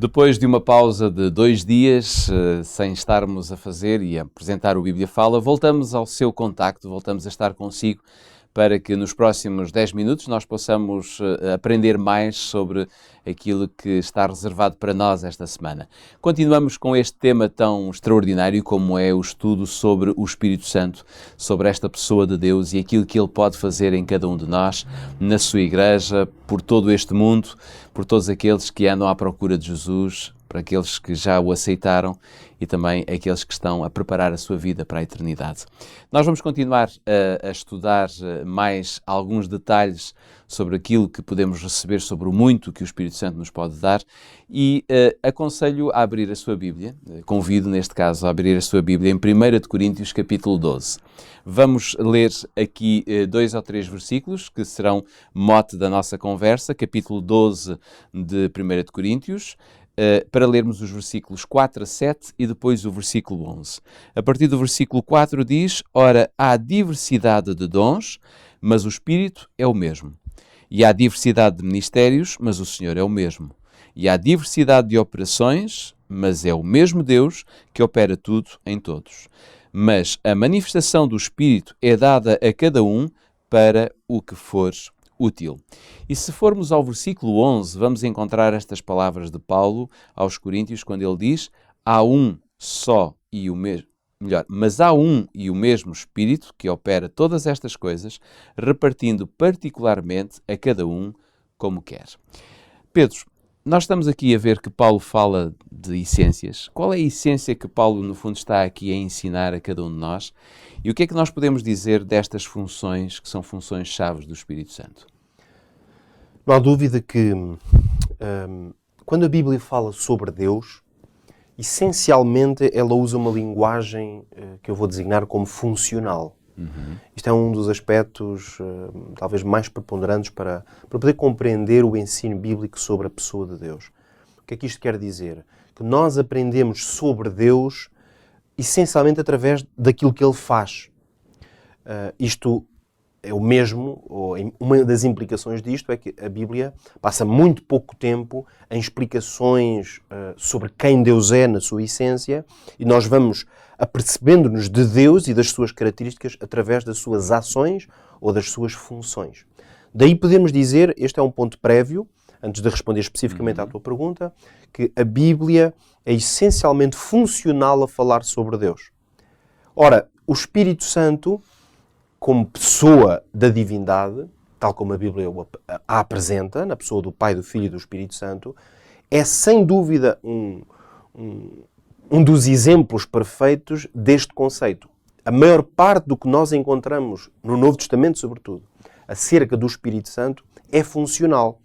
Depois de uma pausa de 2 dias, sem estarmos a fazer e a apresentar o Bíblia Fala, voltamos ao seu contacto, voltamos a estar consigo para que nos próximos 10 minutos nós possamos aprender mais sobre aquilo que está reservado para nós esta semana. Continuamos com este tema tão extraordinário como é o estudo sobre o Espírito Santo, sobre esta pessoa de Deus e aquilo que Ele pode fazer em cada um de nós, na sua igreja, por todo este mundo, por todos aqueles que andam à procura de Jesus, para aqueles que já o aceitaram e também aqueles que estão a preparar a sua vida para a eternidade. Nós vamos continuar a estudar mais alguns detalhes sobre aquilo que podemos receber, sobre o muito que o Espírito Santo nos pode dar e aconselho a abrir a sua Bíblia, convido neste caso a abrir a sua Bíblia em 1 Coríntios capítulo 12. Vamos ler aqui 2 ou 3 versículos que serão mote da nossa conversa, capítulo 12 de 1 Coríntios, para lermos os versículos 4 a 7 e depois o versículo 11. A partir do versículo 4 diz: Ora, há diversidade de dons, mas o Espírito é o mesmo. E há diversidade de ministérios, mas o Senhor é o mesmo. E há diversidade de operações, mas é o mesmo Deus que opera tudo em todos. Mas a manifestação do Espírito é dada a cada um para o que for útil. E se formos ao versículo 11, vamos encontrar estas palavras de Paulo aos Coríntios, quando ele diz: há um só e o mesmo, mas há um e o mesmo Espírito que opera todas estas coisas, repartindo particularmente a cada um como quer. Pedro, nós estamos aqui a ver que Paulo fala de essências. Qual é a essência que Paulo, no fundo, está aqui a ensinar a cada um de nós? E o que é que nós podemos dizer destas funções, que são funções-chave do Espírito Santo? Não há dúvida que, quando a Bíblia fala sobre Deus, essencialmente ela usa uma linguagem que eu vou designar como funcional. Isto é um dos aspectos talvez mais preponderantes para poder compreender o ensino bíblico sobre a pessoa de Deus. O que é que isto quer dizer? Que nós aprendemos sobre Deus essencialmente através daquilo que Ele faz. Isto é o mesmo, ou uma das implicações disto é que a Bíblia passa muito pouco tempo em explicações sobre quem Deus é na sua essência e nós vamos apercebendo-nos de Deus e das suas características através das suas ações ou das suas funções. Daí podemos dizer, este é um ponto prévio, antes de responder especificamente à tua pergunta, que a Bíblia é essencialmente funcional a falar sobre Deus. Ora, o Espírito Santo, como pessoa da divindade, tal como a Bíblia a apresenta, na pessoa do Pai, do Filho e do Espírito Santo, é sem dúvida um dos exemplos perfeitos deste conceito. A maior parte do que nós encontramos no Novo Testamento, sobretudo, acerca do Espírito Santo, é funcional.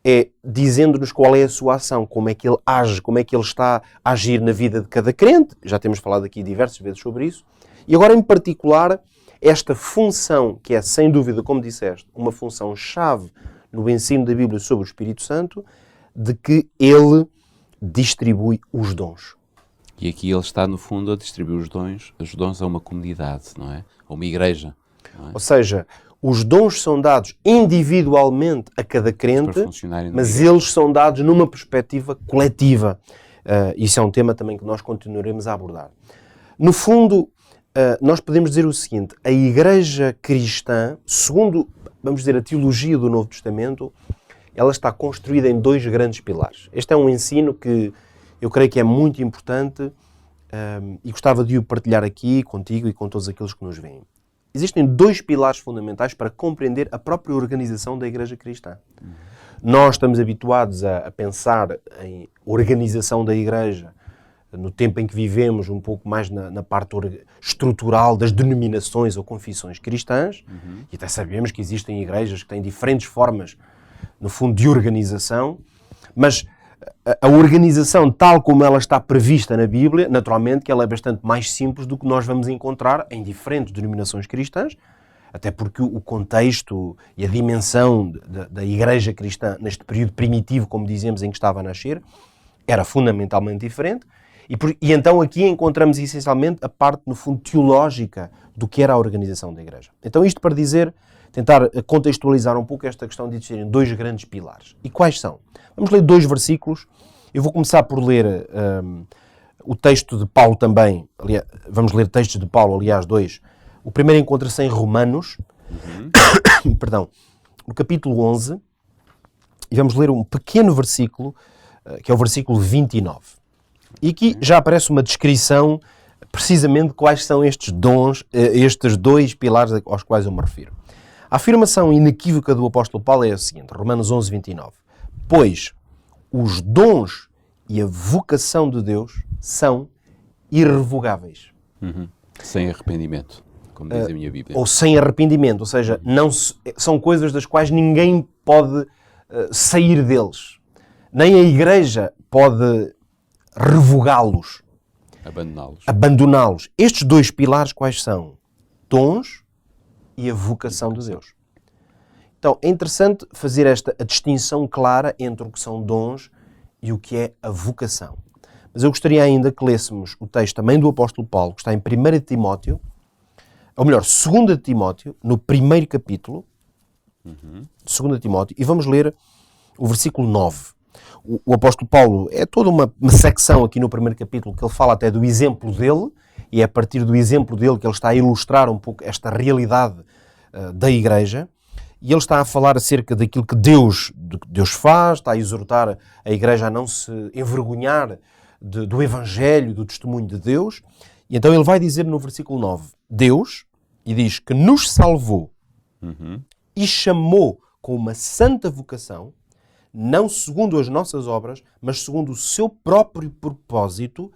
É dizendo-nos qual é a sua ação, como é que ele age, como é que ele está a agir na vida de cada crente. Já temos falado aqui diversas vezes sobre isso. E agora, em particular, esta função, que é, sem dúvida, como disseste, uma função-chave no ensino da Bíblia sobre o Espírito Santo, de que ele distribui os dons. E aqui ele está, no fundo, a distribuir os dons a uma comunidade, não é? A uma igreja. Não é? Ou seja, os dons são dados individualmente a cada crente, mas eles são dados numa perspectiva coletiva. Isso é um tema também que nós continuaremos a abordar. No fundo, nós podemos dizer o seguinte: a igreja cristã, segundo, vamos dizer, a teologia do Novo Testamento, ela está construída em 2 grandes pilares. Este é um ensino que eu creio que é muito importante e gostava de o partilhar aqui contigo e com todos aqueles que nos veem. Existem 2 pilares fundamentais para compreender a própria organização da igreja cristã. Nós estamos habituados a pensar em organização da igreja no tempo em que vivemos, um pouco mais na parte estrutural das denominações ou confissões cristãs, e até sabemos que existem igrejas que têm diferentes formas, no fundo, de organização, mas a organização tal como ela está prevista na Bíblia, naturalmente que ela é bastante mais simples do que nós vamos encontrar em diferentes denominações cristãs, até porque o contexto e a dimensão da igreja cristã neste período primitivo, como dizemos, em que estava a nascer, era fundamentalmente diferente. E então aqui encontramos essencialmente a parte, no fundo, teológica do que era a organização da igreja. Então isto para dizer, tentar contextualizar um pouco esta questão de existirem 2 grandes pilares. E quais são? Vamos ler 2 versículos Eu vou começar por ler o texto de Paulo também. Aliás, vamos ler textos de Paulo, aliás, dois. O primeiro encontra-se em Romanos, perdão, no capítulo 11, e vamos ler um pequeno versículo, que é o versículo 29. E aqui já aparece uma descrição precisamente de quais são estes dons, estes dois pilares aos quais eu me refiro. A afirmação inequívoca do apóstolo Paulo é a seguinte, Romanos 11, 29. Pois os dons e a vocação de Deus são irrevogáveis. Sem arrependimento, como diz a minha Bíblia. Ou sem arrependimento, ou seja, são coisas das quais ninguém pode sair deles. Nem a Igreja pode revogá-los. Abandoná-los. Estes dois pilares quais são? Dons e a vocação de Deus. Então, é interessante fazer a distinção clara entre o que são dons e o que é a vocação. Mas eu gostaria ainda que lêssemos o texto também do apóstolo Paulo, que está em 1 Timóteo, ou melhor, 2 Timóteo, no primeiro capítulo, 2 Timóteo, e vamos ler o versículo 9. O apóstolo Paulo é toda uma secção aqui no primeiro capítulo que ele fala até do exemplo dele, e é a partir do exemplo dele que ele está a ilustrar um pouco esta realidade da Igreja, e ele está a falar acerca daquilo que Deus faz, está a exortar a Igreja a não se envergonhar do Evangelho, do testemunho de Deus, e então ele vai dizer no versículo 9, Deus, e diz que nos salvou e chamou com uma santa vocação, não segundo as nossas obras, mas segundo o seu próprio propósito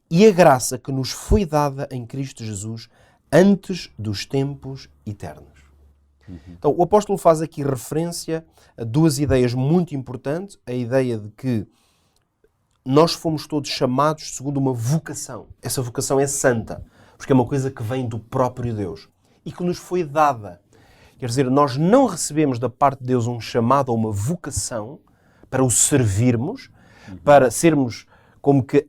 e a graça que nos foi dada em Cristo Jesus antes dos tempos eternos. Então, o apóstolo faz aqui referência a duas ideias muito importantes. A ideia de que nós fomos todos chamados segundo uma vocação. Essa vocação é santa, porque é uma coisa que vem do próprio Deus e que nos foi dada. Quer dizer, nós não recebemos da parte de Deus um chamado ou uma vocação para o servirmos, para sermos como que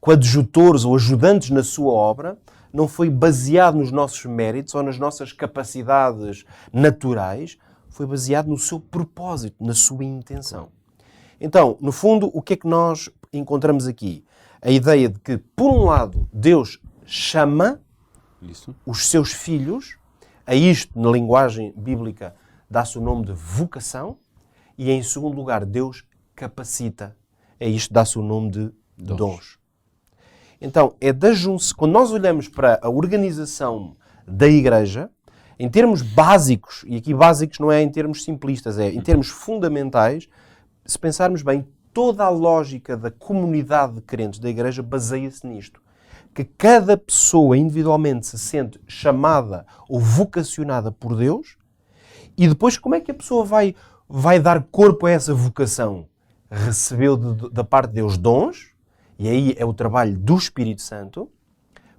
coadjutores ou ajudantes na sua obra. Não foi baseado nos nossos méritos ou nas nossas capacidades naturais, foi baseado no seu propósito, na sua intenção. Então, no fundo, o que é que nós encontramos aqui? A ideia de que, por um lado, Deus chama os seus filhos, a isto, na linguagem bíblica, dá-se o nome de vocação, e em segundo lugar, Deus capacita, a isto dá-se o nome de dons. Então, é da junção. Quando nós olhamos para a organização da Igreja, em termos básicos, e aqui básicos não é em termos simplistas, é em termos fundamentais, se pensarmos bem, toda a lógica da comunidade de crentes da Igreja baseia-se nisto. Que cada pessoa individualmente se sente chamada ou vocacionada por Deus, e depois como é que a pessoa vai dar corpo a essa vocação? Recebeu da parte de Deus dons, e aí é o trabalho do Espírito Santo,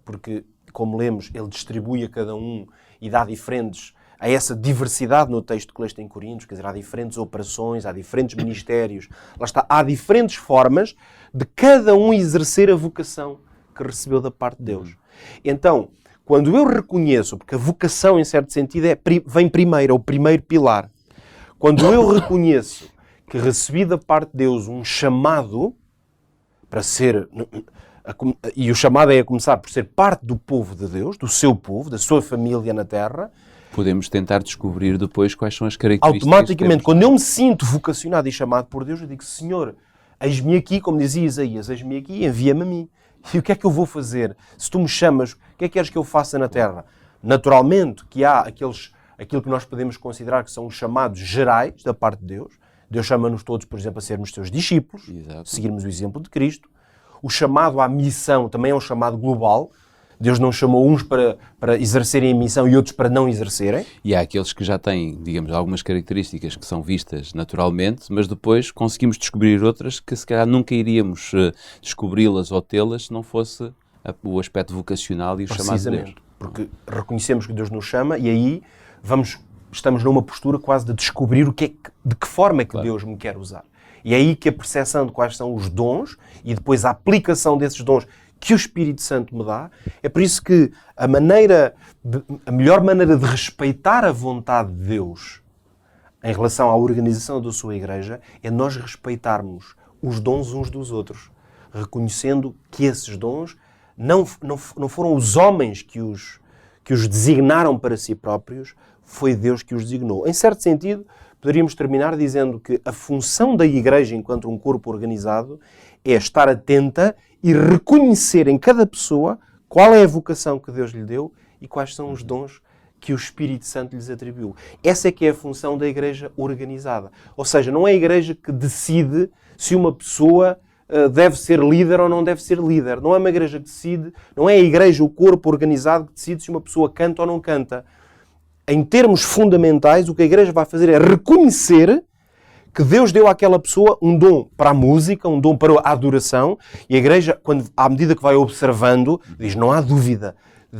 porque, como lemos, ele distribui a cada um e dá diferentes, a essa diversidade no texto que leste em Coríntios, quer dizer, há diferentes operações, há diferentes ministérios, lá está, há diferentes formas de cada um exercer a vocação que recebeu da parte de Deus. Então, quando eu reconheço, porque a vocação, em certo sentido, vem primeiro, é o primeiro pilar. Quando eu reconheço que recebi da parte de Deus um chamado para ser, e o chamado é a começar por ser parte do povo de Deus, do seu povo, da sua família na terra, podemos tentar descobrir depois quais são as características. Automaticamente, quando eu me sinto vocacionado e chamado por Deus, eu digo, Senhor, eis-me aqui, como dizia Isaías, eis-me aqui, envia-me a mim. E o que é que eu vou fazer? Se tu me chamas, o que é que queres que eu faça na terra? Naturalmente, que há aquilo que nós podemos considerar que são os chamados gerais da parte de Deus. Deus chama-nos todos, por exemplo, a sermos seus discípulos, seguirmos o exemplo de Cristo. O chamado à missão também é um chamado global. Deus não chamou uns para exercerem a missão e outros para não exercerem. E há aqueles que já têm, digamos, algumas características que são vistas naturalmente, mas depois conseguimos descobrir outras que se calhar nunca iríamos descobri-las ou tê-las se não fosse o aspecto vocacional e o chamado de Deus. Porque reconhecemos que Deus nos chama e aí estamos numa postura quase de descobrir de que forma é que Deus me quer usar. E é aí que a percepção de quais são os dons e depois a aplicação desses dons que o Espírito Santo me dá, é por isso que a melhor maneira de respeitar a vontade de Deus em relação à organização da sua Igreja é nós respeitarmos os dons uns dos outros, reconhecendo que esses dons não foram os homens que os designaram para si próprios, foi Deus que os designou. Em certo sentido, poderíamos terminar dizendo que a função da Igreja enquanto um corpo organizado é estar atenta e reconhecer em cada pessoa qual é a vocação que Deus lhe deu e quais são os dons que o Espírito Santo lhes atribuiu. Essa é que é a função da Igreja organizada. Ou seja, não é a Igreja que decide se uma pessoa deve ser líder ou não deve ser líder. Não é uma Igreja que decide, não é a Igreja, o corpo organizado, que decide se uma pessoa canta ou não canta. Em termos fundamentais, o que a Igreja vai fazer é reconhecer que Deus deu àquela pessoa um dom para a música, um dom para a adoração, e a Igreja, à medida que vai observando, diz, não há dúvida,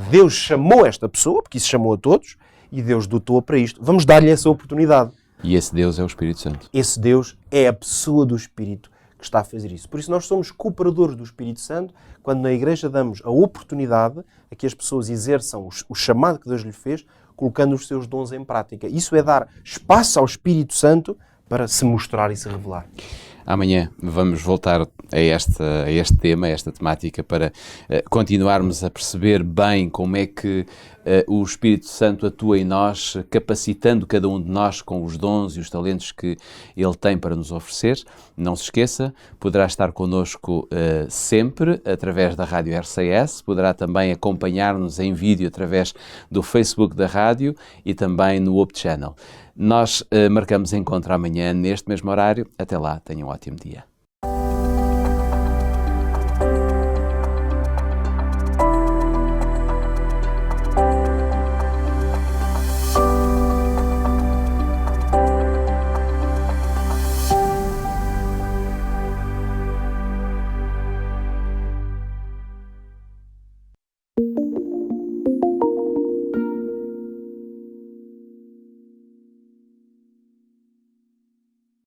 Deus chamou esta pessoa, porque isso chamou a todos, e Deus dotou-a para isto. Vamos dar-lhe essa oportunidade. E esse Deus é o Espírito Santo. Esse Deus é a pessoa do Espírito que está a fazer isso. Por isso nós somos cooperadores do Espírito Santo quando na Igreja damos a oportunidade a que as pessoas exerçam o chamado que Deus lhe fez, colocando os seus dons em prática. Isso é dar espaço ao Espírito Santo para se mostrar e se revelar. Amanhã vamos voltar a este tema, a esta temática, para continuarmos a perceber bem como é que o Espírito Santo atua em nós, capacitando cada um de nós com os dons e os talentos que Ele tem para nos oferecer. Não se esqueça, poderá estar connosco sempre através da Rádio RCS, poderá também acompanhar-nos em vídeo através do Facebook da Rádio e também no Hope Channel. Nós marcamos encontro amanhã neste mesmo horário. Até lá, tenham um ótimo dia.